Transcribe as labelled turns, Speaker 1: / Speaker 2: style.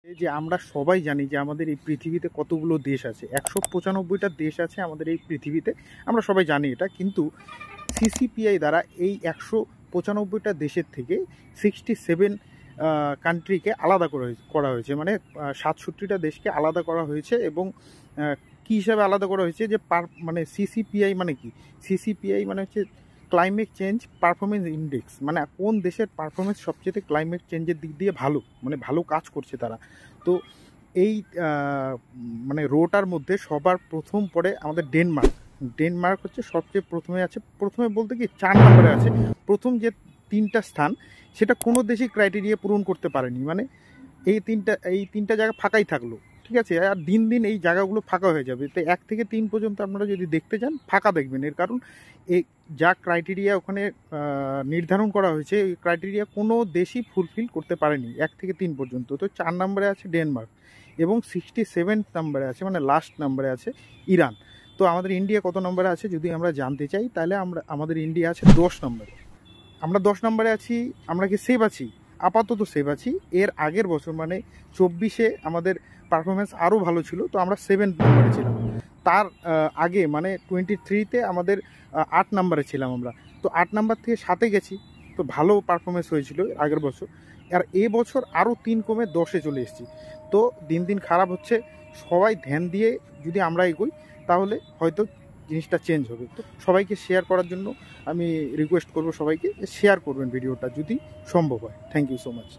Speaker 1: এই যে আমরা সবাই জানি যে আমাদের এই পৃথিবীতে কতগুলো দেশ আছে, 195টা দেশ আছে আমাদের এই পৃথিবীতে। আমরা সবাই জানি এটা, কিন্তু সিসিপিআই দ্বারা এই 195টা দেশের থেকে 67 কান্ট্রিকে আলাদা করা হয়েছে, মানে 67টা দেশকে আলাদা করা হয়েছে। এবং কী হিসাবে আলাদা করা হয়েছে, যে মানে সিসিপিআই মানে কি, সিসিপিআই মানে হচ্ছে ক্লাইমেট চেঞ্জ পারফরমেন্স ইন্ডেক্স, মানে কোন দেশের পারফরমেন্স সবচেয়ে ক্লাইমেট চেঞ্জের দিক দিয়ে ভালো, মানে ভালো কাজ করছে তারা। তো এই মানে রোটার মধ্যে সবার প্রথম পড়ে আমাদের ডেনমার্ক হচ্ছে সবচেয়ে প্রথমে বলতে কি 4 নম্বরে আছে। প্রথম যে 3টা স্থান সেটা কোনো দেশই ক্রাইটেরিয়া পূরণ করতে পারেনি, মানে এই তিনটা জায়গা ফাঁকাই থাকলো, ঠিক আছে। আর দিন দিন এই জায়গাগুলো ফাঁকা হয়ে যাবে। তো 1 থেকে 3 পর্যন্ত আপনারা যদি দেখতে চান ফাঁকা দেখবেন, এর কারণ এই যা ক্রাইটেরিয়া ওখানে নির্ধারণ করা হয়েছে এই ক্রাইটেরিয়া কোনো দেশই ফুলফিল করতে পারেনি 1 থেকে 3 পর্যন্ত। তো 4 নম্বরে আছে ডেনমার্ক এবং 67 নম্বরে আছে, মানে লাস্ট নম্বরে আছে ইরান। তো আমাদের ইন্ডিয়া কত নম্বরে আছে যদি আমরা জানতে চাই, তাহলে আমাদের ইন্ডিয়া আছে 10 নম্বরে। আমরা 10 নম্বরে আছি। আমরা কি সেভ আছি? আপাতত সেভ আছি। এর আগের বছর মানে 24-এ আমাদের পারফরমেন্স আরও ভালো ছিল, তো আমরা 7 নম্বরে ছিলাম। তার আগে মানে 23-তে আমাদের 8 নম্বরে ছিলাম আমরা। তো 8 নম্বর থেকে 7-এ গেছি, তো ভালো পারফরমেন্স হয়েছিল আগের বছর। আর এবছর আরও 3 কমে 10-এ চলে এসেছি। তো দিন দিন খারাপ হচ্ছে। সবাই ধ্যান দিয়ে যদি আমরা এগোই তাহলে হয়তো জিনিসটা চেঞ্জ হবে। তো সবাইকে শেয়ার করার জন্য আমি রিকোয়েস্ট করব, সবাইকে শেয়ার করবেন ভিডিওটা যদি সম্ভব হয়। Thank you so much.